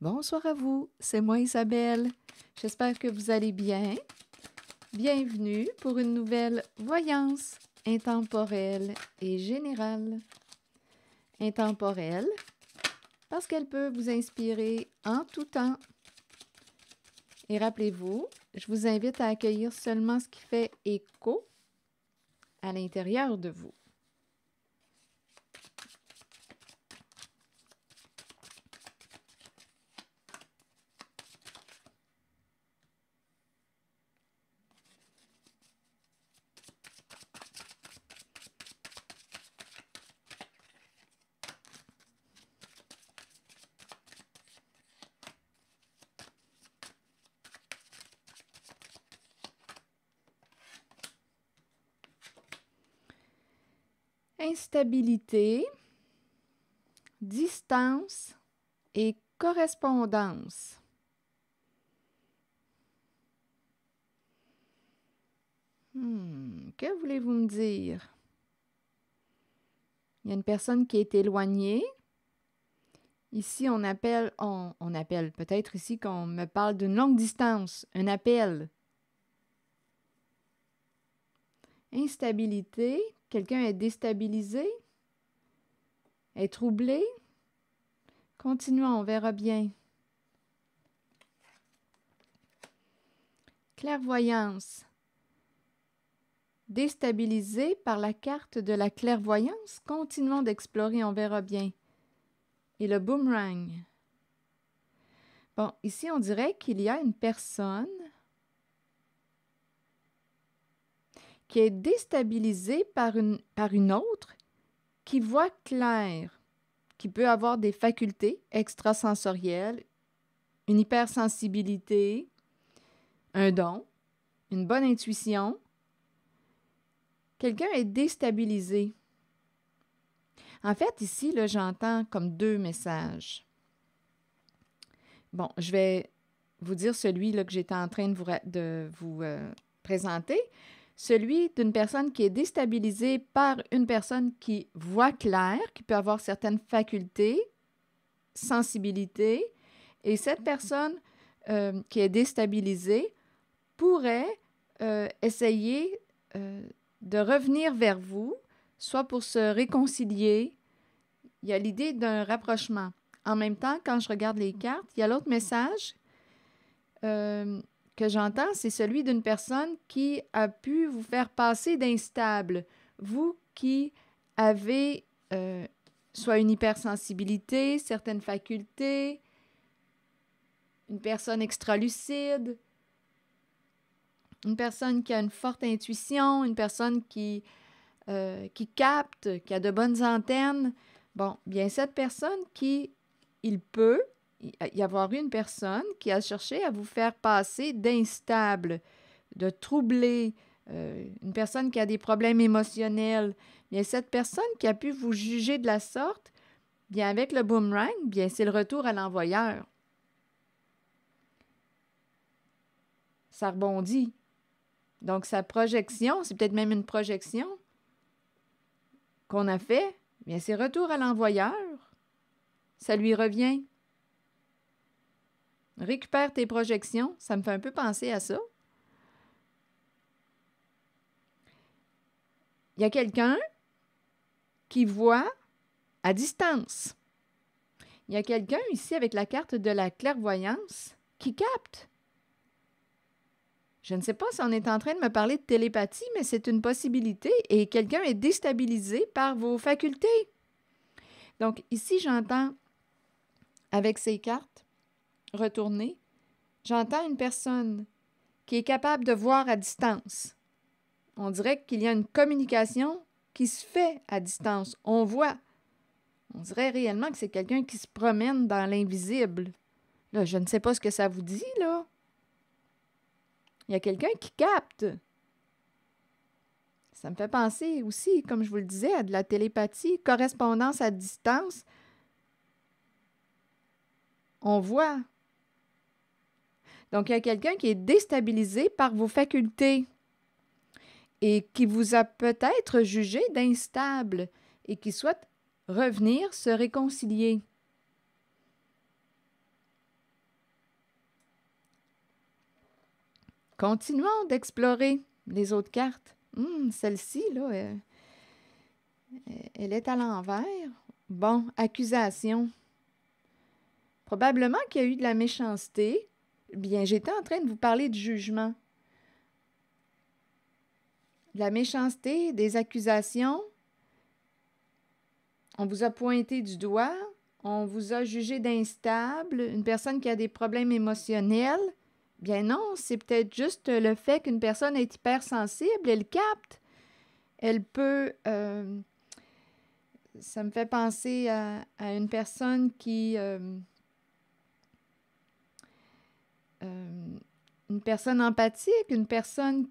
Bonsoir à vous, c'est moi Isabelle. J'espère que vous allez bien. Bienvenue pour une nouvelle voyance intemporelle et générale. Intemporelle parce qu'elle peut vous inspirer en tout temps. Et rappelez-vous, je vous invite à accueillir seulement ce qui fait écho à l'intérieur de vous. Instabilité, distance et correspondance. Que voulez-vous me dire? Il y a une personne qui est éloignée. Ici, on appelle peut-être ici qu'on me parle d'une longue distance, un appel. Instabilité, quelqu'un est déstabilisé, est troublé. Continuons, on verra bien. Clairvoyance. Déstabilisé par la carte de la clairvoyance. Continuons d'explorer, on verra bien. Et le boomerang. Bon, ici, on dirait qu'il y a une personne qui est déstabilisée par une autre qui voit clair, qui peut avoir des facultés extrasensorielles, une hypersensibilité, un don, une bonne intuition. Quelqu'un est déstabilisé. En fait, ici, là, j'entends comme deux messages. Bon, je vais vous dire celui là, que j'étais en train de vous présenter. Celui d'une personne qui est déstabilisée par une personne qui voit clair, qui peut avoir certaines facultés, sensibilité, et cette personne qui est déstabilisée pourrait essayer de revenir vers vous, soit pour se réconcilier. Il y a l'idée d'un rapprochement. En même temps, quand je regarde les cartes, il y a l'autre message que j'entends, c'est celui d'une personne qui a pu vous faire passer d'instable. Vous qui avez soit une hypersensibilité, certaines facultés, une personne extralucide, une personne qui a une forte intuition, une personne qui capte, qui a de bonnes antennes. Bon, bien cette personne il peut y avoir une personne qui a cherché à vous faire passer d'instable, de troublé, une personne qui a des problèmes émotionnels. Bien, cette personne qui a pu vous juger de la sorte, bien avec le boomerang, bien c'est le retour à l'envoyeur. Ça rebondit. Donc, sa projection, c'est peut-être même une projection qu'on a fait, bien c'est retour à l'envoyeur. Ça lui revient. Récupère tes projections. Ça me fait un peu penser à ça. Il y a quelqu'un qui voit à distance. Il y a quelqu'un ici avec la carte de la clairvoyance qui capte. Je ne sais pas si on est en train de me parler de télépathie, mais c'est une possibilité et quelqu'un est déstabilisé par vos facultés. Donc ici, j'entends, avec ces cartes retournées, j'entends une personne qui est capable de voir à distance. On dirait qu'il y a une communication qui se fait à distance. On voit. On dirait réellement que c'est quelqu'un qui se promène dans l'invisible. Là, je ne sais pas ce que ça vous dit, là. Il y a quelqu'un qui capte. Ça me fait penser aussi, comme je vous le disais, à de la télépathie, correspondance à distance. On voit. Donc, il y a quelqu'un qui est déstabilisé par vos facultés et qui vous a peut-être jugé d'instable et qui souhaite revenir se réconcilier. Continuons d'explorer les autres cartes. Celle-ci, là, elle est à l'envers. Bon, accusation. Probablement qu'il y a eu de la méchanceté. Bien, j'étais en train de vous parler de jugement. De la méchanceté, des accusations. On vous a pointé du doigt. On vous a jugé d'instable, une personne qui a des problèmes émotionnels. Bien non, c'est peut-être juste le fait qu'une personne est hypersensible, elle capte. Elle peut... ça me fait penser à une personne qui... une personne empathique, une personne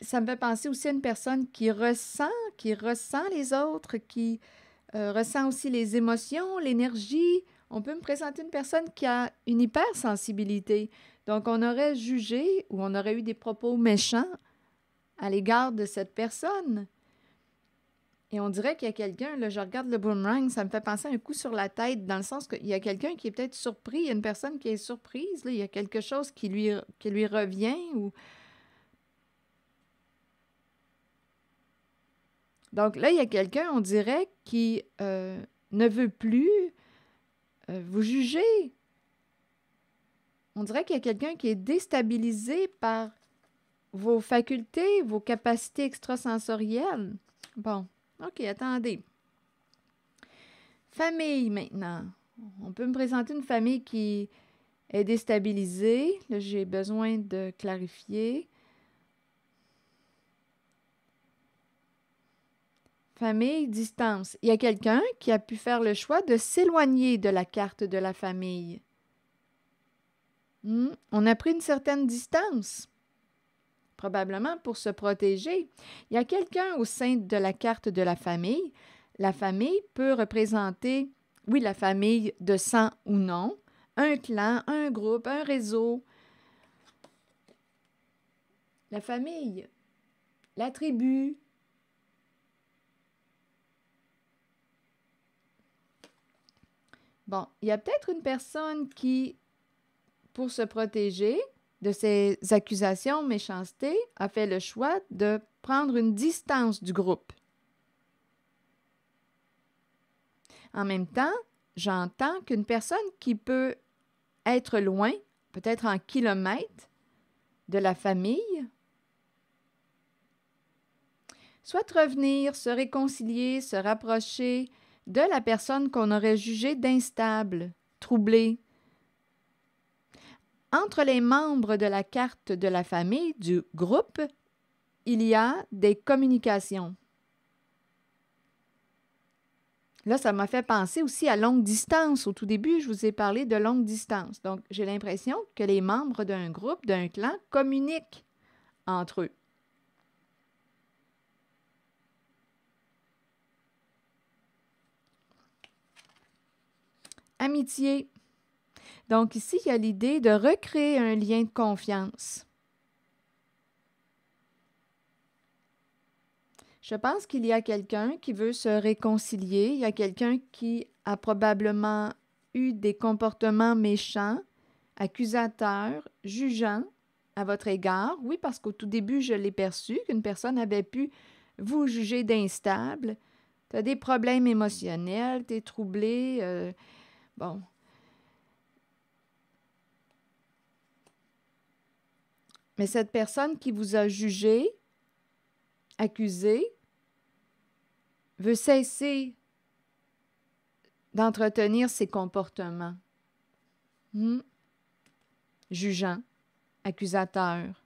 ça me fait penser aussi à une personne qui ressent les autres, qui ressent aussi les émotions, l'énergie. On peut me présenter une personne qui a une hypersensibilité. Donc, on aurait jugé ou on aurait eu des propos méchants à l'égard de cette personne. Et on dirait qu'il y a quelqu'un, là, je regarde le boomerang, ça me fait penser à un coup sur la tête, dans le sens qu'il y a quelqu'un qui est peut-être surpris, il y a une personne qui est surprise, là, il y a quelque chose qui lui revient ou... Donc là, il y a quelqu'un, on dirait, qui ne veut plus vous juger. On dirait qu'il y a quelqu'un qui est déstabilisé par vos facultés, vos capacités extrasensorielles. Bon, OK, attendez. Famille, maintenant. On peut me présenter une famille qui est déstabilisée. Là, j'ai besoin de clarifier. Famille, distance. Il y a quelqu'un qui a pu faire le choix de s'éloigner de la carte de la famille. On a pris une certaine distance, probablement pour se protéger. Il y a quelqu'un au sein de la carte de la famille. La famille peut représenter, oui, la famille de sang ou non, un clan, un groupe, un réseau. La famille, la tribu. Bon, il y a peut-être une personne qui, pour se protéger de ces accusations, méchanceté, a fait le choix de prendre une distance du groupe. En même temps, j'entends qu'une personne qui peut être loin, peut-être en kilomètres, de la famille, soit revenir, se réconcilier, se rapprocher de la personne qu'on aurait jugée d'instable, troublée. Entre les membres de la carte de la famille, du groupe, il y a des communications. Là, ça m'a fait penser aussi à longue distance. Au tout début, je vous ai parlé de longue distance. Donc, j'ai l'impression que les membres d'un groupe, d'un clan, communiquent entre eux. Amitié. Donc, ici, il y a l'idée de recréer un lien de confiance. Je pense qu'il y a quelqu'un qui veut se réconcilier. Il y a quelqu'un qui a probablement eu des comportements méchants, accusateurs, jugeants à votre égard. Oui, parce qu'au tout début, je l'ai perçu, qu'une personne avait pu vous juger d'instable. Tu as des problèmes émotionnels, tu es troublé. Bon. Mais cette personne qui vous a jugé, accusé, veut cesser d'entretenir ses comportements. Jugeant, accusateur.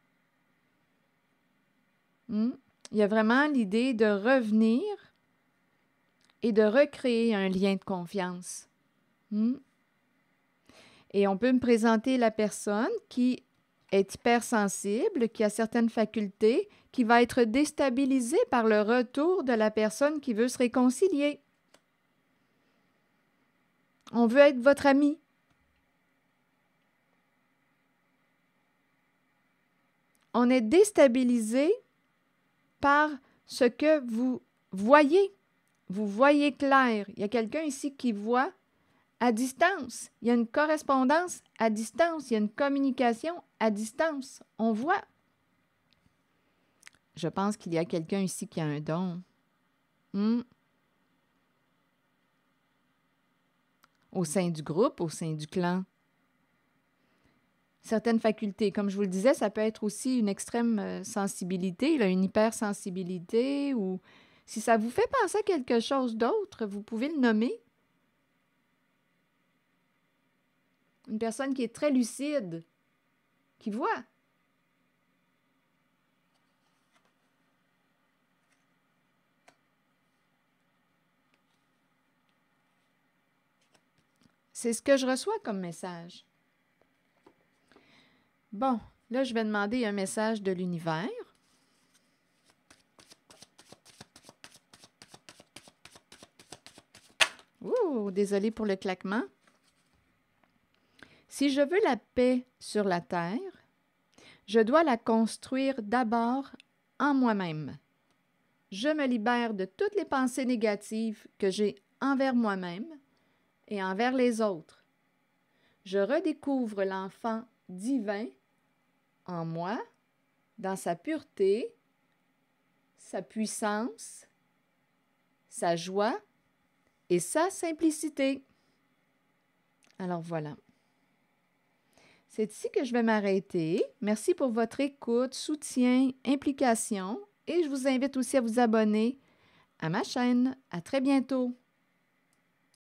Il y a vraiment l'idée de revenir et de recréer un lien de confiance. Et on peut me présenter la personne qui est hypersensible, qui a certaines facultés, qui va être déstabilisée par le retour de la personne qui veut se réconcilier. On veut être votre ami. On est déstabilisé par ce que vous voyez. Vous voyez clair. Il y a quelqu'un ici qui voit à distance. Il y a une correspondance à distance. Il y a une communication à distance. On voit. Je pense qu'il y a quelqu'un ici qui a un don. Au sein du groupe, au sein du clan. Certaines facultés, comme je vous le disais, ça peut être aussi une extrême sensibilité, là, une hypersensibilité, ou si ça vous fait penser à quelque chose d'autre, vous pouvez le nommer. Une personne qui est très lucide, qui voit. C'est ce que je reçois comme message. Bon, là, je vais demander un message de l'univers. Ouh, désolé pour le claquement. Si je veux la paix sur la terre, je dois la construire d'abord en moi-même. Je me libère de toutes les pensées négatives que j'ai envers moi-même et envers les autres. Je redécouvre l'enfant divin en moi, dans sa pureté, sa puissance, sa joie et sa simplicité. Alors voilà. C'est ici que je vais m'arrêter. Merci pour votre écoute, soutien, implication et je vous invite aussi à vous abonner à ma chaîne. À très bientôt.